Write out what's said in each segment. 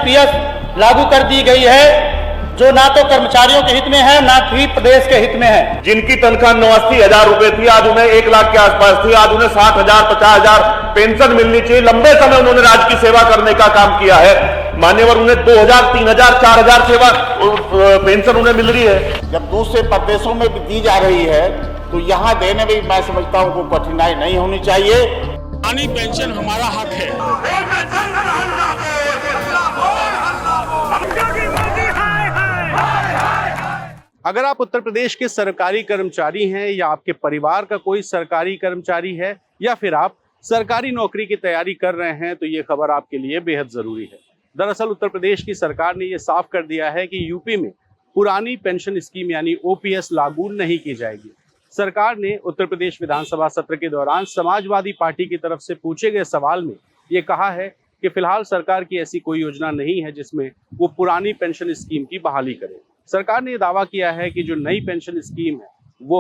NPS लागू कर दी गई है, जो ना तो कर्मचारियों के हित में है, ना ही प्रदेश के हित में है। जिनकी तनख्वाह 89,000 रुपए थी, आज उन्हें 1 लाख के आसपास थी, आज उन्हें 60,000 50,000 पेंशन मिलनी चाहिए। लंबे समय उन्होंने राज्य की सेवा करने का काम किया है। मान्यवर उन्हें 2,000 3,000 4,000 सेवा पेंशन उन्हें मिल रही है। जब दूसरे प्रदेशों में भी दी जा रही है तो यहाँ देने में मैं समझता हूँ कोई कठिनाई नहीं होनी चाहिए। पुरानी पेंशन हमारा हक है। अगर आप उत्तर प्रदेश के सरकारी कर्मचारी हैं या आपके परिवार का कोई सरकारी कर्मचारी है या फिर आप सरकारी नौकरी की तैयारी कर रहे हैं तो ये खबर आपके लिए बेहद जरूरी है। दरअसल उत्तर प्रदेश की सरकार ने ये साफ कर दिया है कि यूपी में पुरानी पेंशन स्कीम यानी ओपीएस लागू नहीं की जाएगी। सरकार ने उत्तर प्रदेश विधानसभा सत्र के दौरान समाजवादी पार्टी की तरफ से पूछे गए सवाल में ये कहा है कि फिलहाल सरकार की ऐसी कोई योजना नहीं है जिसमें वो पुरानी पेंशन स्कीम की बहाली करे। सरकार ने दावा किया है कि जो नई पेंशन स्कीम है वो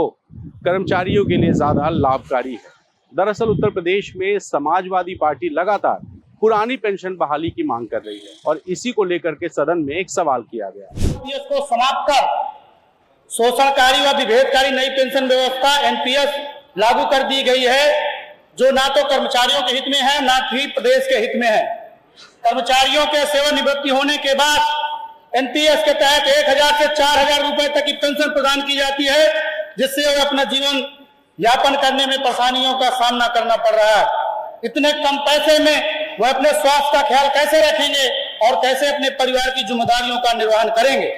कर्मचारियों के लिए ज्यादा लाभकारी है। दरअसल उत्तर प्रदेश में समाजवादी पार्टी लगातार पुरानी पेंशन बहाली की मांग कर रही है और इसी को लेकर के सदन में एक सवाल किया गया। इसको समाप्त कर शोषणकारी व विभेदकारी नई पेंशन व्यवस्था एनपीएस लागू कर दी गई है, जो ना तो कर्मचारियों के हित में है, ना ही प्रदेश के हित में है। कर्मचारियों के सेवानिवृत्ति होने के बाद एनपीएस के तहत 1,000 से 4,000 रुपए तक की पेंशन प्रदान की जाती है, जिससे वे अपना जीवन यापन करने में परेशानियों का सामना करना पड़ रहा है। इतने कम पैसे में वह अपने स्वास्थ्य का ख्याल कैसे रखेंगे और कैसे अपने परिवार की जिम्मेदारियों का निर्वहन करेंगे।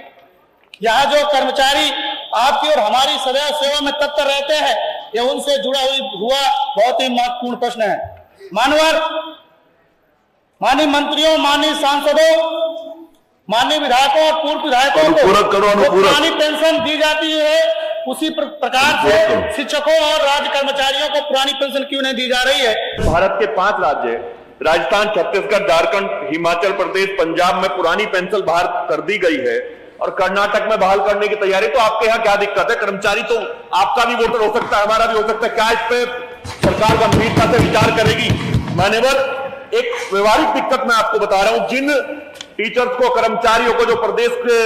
यहाँ जो कर्मचारी आपकी और हमारी सदैव सेवा में तत्पर रहते हैं, यह उनसे जुड़ा हुआ बहुत ही महत्वपूर्ण प्रश्न है। माननीय मंत्रियों, माननीय सांसदों, माननीय विधायकों और पूर्व विधायकों को पुरानी पेंशन दी जाती है, उसी प्रकार से शिक्षकों और राज्य कर्मचारियों को पुरानी पेंशन क्यों नहीं दी जा रही है। भारत के 5 राज्य राजस्थान, छत्तीसगढ़, झारखंड, हिमाचल प्रदेश, पंजाब में पुरानी पेंशन बहाल कर दी गई है और कर्नाटक में बहाल करने की तैयारी। तो आपके यहाँ क्या दिक्कत है? कर्मचारी तो आपका भी वोटर हो सकता है, हमारा भी हो सकता है। क्या इस पे सरकार गंभीरता से विचार करेगी? मान्यवर, एक व्यवहारिक दिक्कत मैं आपको बता रहा हूं। जिन टीचर्स को, कर्मचारियों को जो प्रदेश के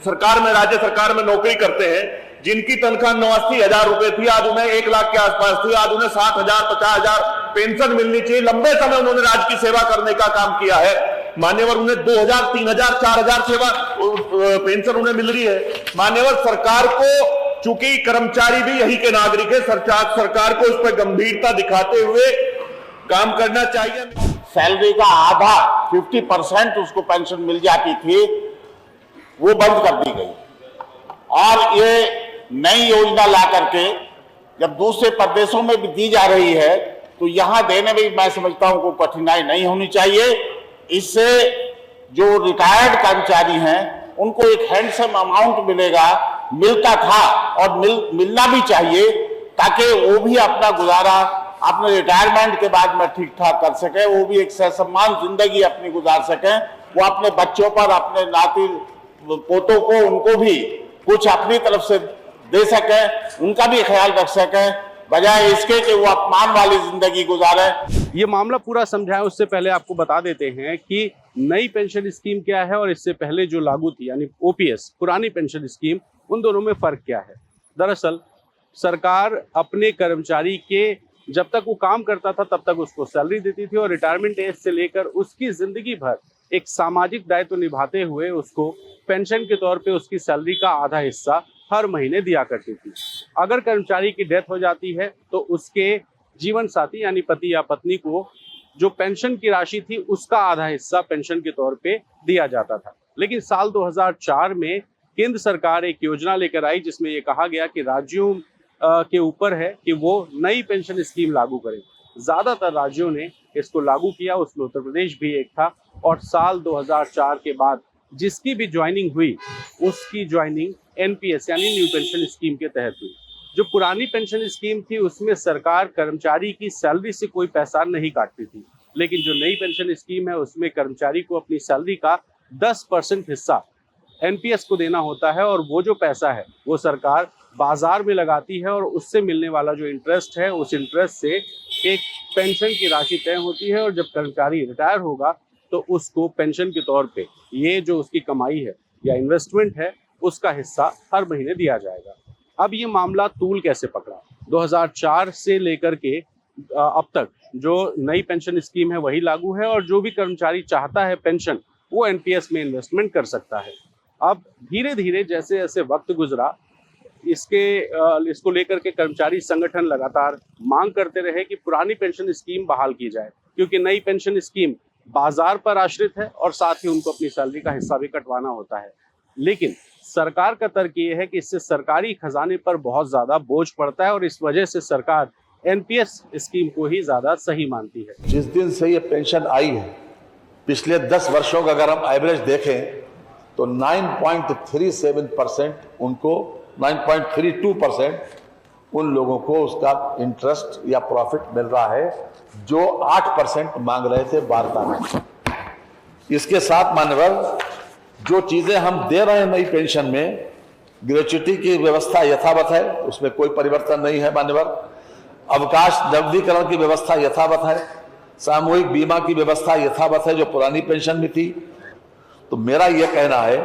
सरकार में, राज्य सरकार में नौकरी करते हैं, जिनकी तनख्वाह 89,000 रुपए थी, आज उन्हें 1 लाख के आसपास थी, आज उन्हें 60,000 50,000 पेंशन मिलनी चाहिए। लंबे समय उन्होंने राज्य की सेवा करने का काम किया है। मान्यवर उन्हें 2,000 3,000 4,000 सेवा पेंशन उन्हें मिल रही है। मान्यवर, सरकार को, चूंकि कर्मचारी भी यही के नागरिक है, सरकार को इस पर गंभीरता दिखाते हुए काम करना चाहिए। सैलरी का आधा 50% उसको पेंशन मिल जाती थी, वो बंद कर दी गई। और ये नई योजना ला करके जब दूसरे प्रदेशों में भी दी जा रही है तो यहाँ देने में मैं समझता हूँ कोई कठिनाई नहीं होनी चाहिए। इससे जो रिटायर्ड कर्मचारी हैं उनको एक हैंडसम अमाउंट मिलेगा, मिलता था और मिलना भी चाहिए, ताकि वो भी अपना गुजारा अपने रिटायरमेंट के बाद में ठीक ठाक कर सके, वो भी एक ससम्मान जिंदगी अपनी गुजार सके। वो अपने बच्चों पर, अपने नाती पोतों को, उनको भी कुछ अपनी तरफ से दे सके, उनका भी ख्याल रख सके, बजाय इसके कि वो अपमान वाली जिंदगी गुजारे। ये मामला पूरा समझाएं उससे पहले आपको बता देते हैं कि नई पेंशन स्कीम क्या है और इससे पहले जो लागू थी यानी ओपीएस पुरानी पेंशन स्कीम, उन दोनों में फर्क क्या है। दरअसल सरकार अपने कर्मचारी के जब तक वो काम करता था तब तक उसको सैलरी देती थी और रिटायरमेंट एज से लेकर उसकी जिंदगी भर एक सामाजिक दायित्व निभाते हुए उसको पेंशन के तौर पे उसकी सैलरी का आधा हिस्सा हर महीने दिया करती थी। अगर कर्मचारी की डेथ हो जाती है तो उसके जीवन साथी यानी पति या पत्नी को जो पेंशन की राशि थी उसका आधा हिस्सा पेंशन के तौर पे दिया जाता था। लेकिन साल 2004 में केंद्र सरकार एक योजना लेकर आई जिसमें ये कहा गया कि राज्यों के ऊपर है कि वो नई पेंशन स्कीम लागू करें। ज्यादातर राज्यों ने इसको लागू किया, उसमें उत्तर प्रदेश भी एक था। और साल 2004 के बाद जिसकी भी ज्वाइनिंग हुई उसकी ज्वाइनिंग एनपीएस यानी न्यू पेंशन स्कीम के तहत हुई। जो पुरानी पेंशन स्कीम थी उसमें सरकार कर्मचारी की सैलरी से कोई पैसा नहीं काटती थी, लेकिन जो नई पेंशन स्कीम है उसमें कर्मचारी को अपनी सैलरी का 10% हिस्सा एनपीएस को देना होता है और वो जो पैसा है वो सरकार बाजार में लगाती है और उससे मिलने वाला जो इंटरेस्ट है उस इंटरेस्ट से एक पेंशन की राशि तय होती है और जब कर्मचारी रिटायर होगा तो उसको पेंशन के तौर पे ये जो उसकी कमाई है या इन्वेस्टमेंट है उसका हिस्सा हर महीने दिया जाएगा। अब ये मामला तूल कैसे पकड़ा? 2004 से लेकर के अब तक जो नई पेंशन स्कीम है वही लागू है और जो भी कर्मचारी चाहता है पेंशन वो एनपीएस में इन्वेस्टमेंट कर सकता है। अब धीरे धीरे जैसे जैसे वक्त गुजरा इसको लेकर के कर्मचारी संगठन लगातार मांग करते रहे कि पुरानी पेंशन स्कीम बहाल की जाए, क्योंकि नई पेंशन स्कीम बाजार पर आश्रित है और साथ ही उनको अपनी सैलरी का हिस्सा भी कटवाना होता है। लेकिन सरकार का तर्क ये है कि इससे सरकारी खजाने पर बहुत ज्यादा बोझ पड़ता है और इस वजह से सरकार एनपीएस स्कीम को ही ज्यादा सही मानती है। जिस दिन से ये पेंशन आई है, पिछले 10 वर्षों का अगर हम एवरेज देखें तो 9.37% उनको 9.32% उन लोगों को उसका इंटरेस्ट या प्रॉफिट मिल रहा है जो 8% मांग रहे थे वार्ता में। इसके साथ मान्यवर जो चीजें हम दे रहे हैं नई पेंशन में, ग्रेच्युटी की व्यवस्था यथावत है, उसमें कोई परिवर्तन नहीं है मान्यवर। अवकाश नवीनीकरण की व्यवस्था यथावत है, सामूहिक बीमा की व्यवस्था यथावत है जो पुरानी पेंशन में थी। तो मेरा यह कहना है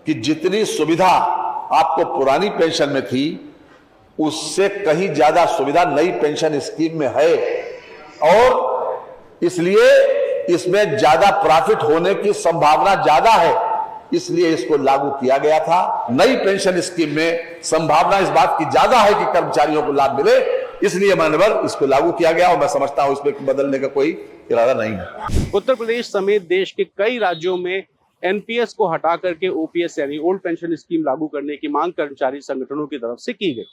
कि जितनी सुविधा आपको पुरानी पेंशन में थी उससे कहीं ज्यादा सुविधा नई पेंशन स्कीम में है और इसलिए इसमें ज्यादा प्रॉफिट होने की संभावना ज्यादा है, इसलिए इसको लागू किया गया था। नई पेंशन स्कीम में संभावना इस बात की ज्यादा है कि कर्मचारियों को लाभ मिले, इसलिए मान्यवर इसको लागू किया गया और मैं समझता हूं इसमें बदलने का कोई इरादा नहीं है। उत्तर प्रदेश समेत देश के कई राज्यों में एनपीएस को हटा करके ओपीएस यानी ओल्ड पेंशन स्कीम लागू करने की मांग कर्मचारी संगठनों की तरफ से की गई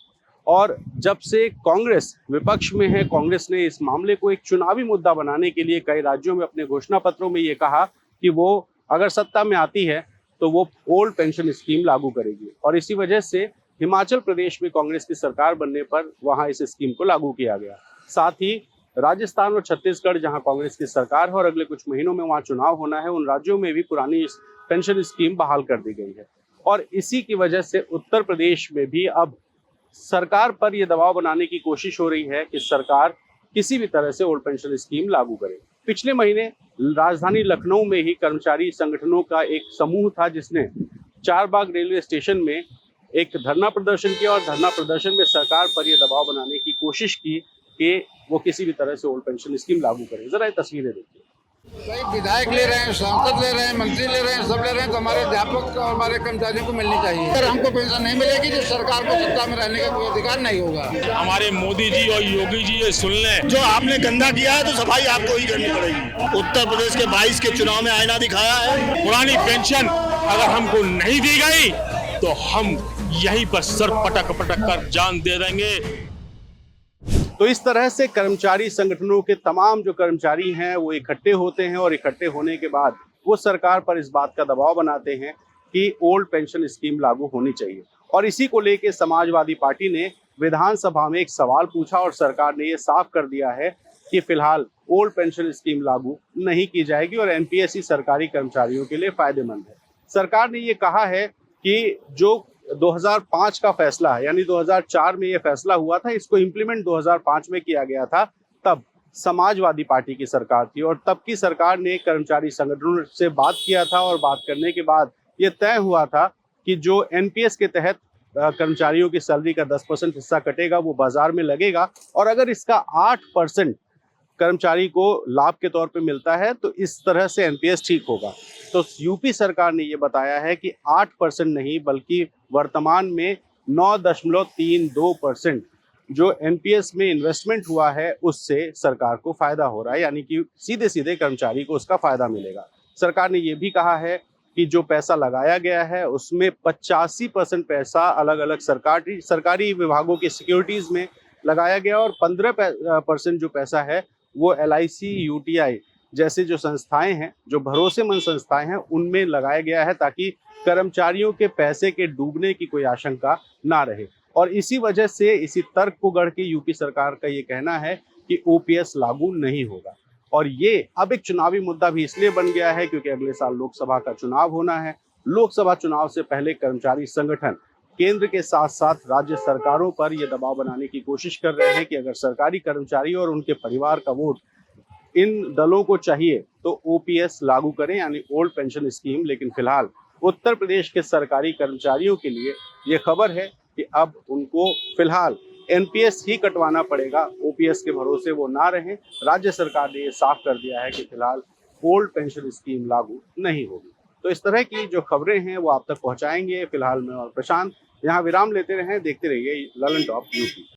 और जब से कांग्रेस विपक्ष में है, कांग्रेस ने इस मामले को एक चुनावी मुद्दा बनाने के लिए कई राज्यों में अपने घोषणा पत्रों में ये कहा कि वो अगर सत्ता में आती है तो वो ओल्ड पेंशन स्कीम लागू करेगी और इसी वजह से हिमाचल प्रदेश में कांग्रेस की सरकार बनने पर वहां इस स्कीम को लागू किया गया। साथ ही राजस्थान और छत्तीसगढ़ जहां कांग्रेस की सरकार है और अगले कुछ महीनों में वहां चुनाव होना है, उन राज्यों में भी पुरानी पेंशन स्कीम बहाल कर दी गई है और इसी की वजह से उत्तर प्रदेश में भी अब सरकार पर यह दबाव बनाने की कोशिश हो रही है कि सरकार किसी भी तरह से ओल्ड पेंशन स्कीम लागू करे। पिछले महीने राजधानी लखनऊ में ही कर्मचारी संगठनों का एक समूह था जिसने चारबाग रेलवे स्टेशन में एक धरना प्रदर्शन किया और धरना प्रदर्शन में सरकार पर यह दबाव बनाने की कोशिश की कि वो किसी भी तरह से ओल्ड पेंशन स्कीम लागू करे। जरा ये तस्वीरें देखिए। भाई विधायक ले रहे हैं, सांसद ले रहे हैं, मंत्री ले रहे हैं, सब ले रहे हैं, तो हमारे अध्यापक और हमारे कर्मचारियों को मिलनी चाहिए। अगर हमको पेंशन नहीं मिलेगी तो सरकार को सत्ता में रहने का कोई अधिकार नहीं होगा। हमारे मोदी जी और योगी जी ये सुन लें, जो आपने गंदा किया है तो सफाई आपको ही करनी पड़ेगी। उत्तर प्रदेश के 22 के चुनाव में आईना दिखाया है। पुरानी पेंशन अगर हमको नहीं दी गई तो हम यहीं पर सर पटक पटक कर जान दे देंगे। तो इस तरह से कर्मचारी संगठनों के तमाम जो कर्मचारी हैं वो इकट्ठे होते हैं और इकट्ठे होने के बाद वो सरकार पर इस बात का दबाव बनाते हैं कि ओल्ड पेंशन स्कीम लागू होनी चाहिए और इसी को लेके समाजवादी पार्टी ने विधानसभा में एक सवाल पूछा और सरकार ने ये साफ कर दिया है कि फिलहाल ओल्ड पेंशन स्कीम लागू नहीं की जाएगी और एनपीएस ही सरकारी कर्मचारियों के लिए फायदेमंद है। सरकार ने ये कहा है कि जो 2005 का फैसला है यानी 2004 में ये फैसला हुआ था, इसको इम्प्लीमेंट 2005 में किया गया था। तब समाजवादी पार्टी की सरकार थी और तब की सरकार ने कर्मचारी संगठनों से बात किया था और बात करने के बाद ये तय हुआ था कि जो एनपीएस के तहत कर्मचारियों की सैलरी का 10% हिस्सा कटेगा वो बाजार में लगेगा और अगर इसका 8% कर्मचारी को लाभ के तौर पे मिलता है तो इस तरह से एनपीएस ठीक होगा। तो यूपी सरकार ने ये बताया है कि 8% नहीं बल्कि वर्तमान में 9.32% जो एनपीएस में इन्वेस्टमेंट हुआ है उससे सरकार को फायदा हो रहा है, यानी कि सीधे सीधे कर्मचारी को उसका फायदा मिलेगा। सरकार ने ये भी कहा है कि जो पैसा लगाया गया है उसमें 85% पैसा अलग अलग सरकारी विभागों की सिक्योरिटीज में लगाया गया और 15% जो पैसा है वो LIC, UTI जैसे जो संस्थाएं हैं, जो भरोसेमंद संस्थाएं हैं, उनमें लगाया गया है ताकि कर्मचारियों के पैसे के डूबने की कोई आशंका ना रहे। और इसी वजह से इसी तर्क को गढ़ के यूपी सरकार का ये कहना है कि ओपीएस लागू नहीं होगा और ये अब एक चुनावी मुद्दा भी इसलिए बन गया है क्योंकि अगले साल लोकसभा का चुनाव होना है। लोकसभा चुनाव से पहले कर्मचारी संगठन केंद्र के साथ साथ राज्य सरकारों पर यह दबाव बनाने की कोशिश कर रहे हैं कि अगर सरकारी कर्मचारी और उनके परिवार का वोट इन दलों को चाहिए तो ओपीएस लागू करें यानी ओल्ड पेंशन स्कीम, लेकिन फिलहाल उत्तर प्रदेश के सरकारी कर्मचारियों के लिए ये खबर है कि अब उनको फिलहाल एनपीएस ही कटवाना पड़ेगा, ओपीएस के भरोसे वो ना रहें। राज्य सरकार ने ये साफ कर दिया है कि फिलहाल ओल्ड पेंशन स्कीम लागू नहीं होगी। तो इस तरह की जो खबरें हैं वो आप तक पहुंचाएंगे। फिलहाल मैं और प्रशांत यहाँ विराम लेते रहें, देखते रहिए ललन टॉप यूपी।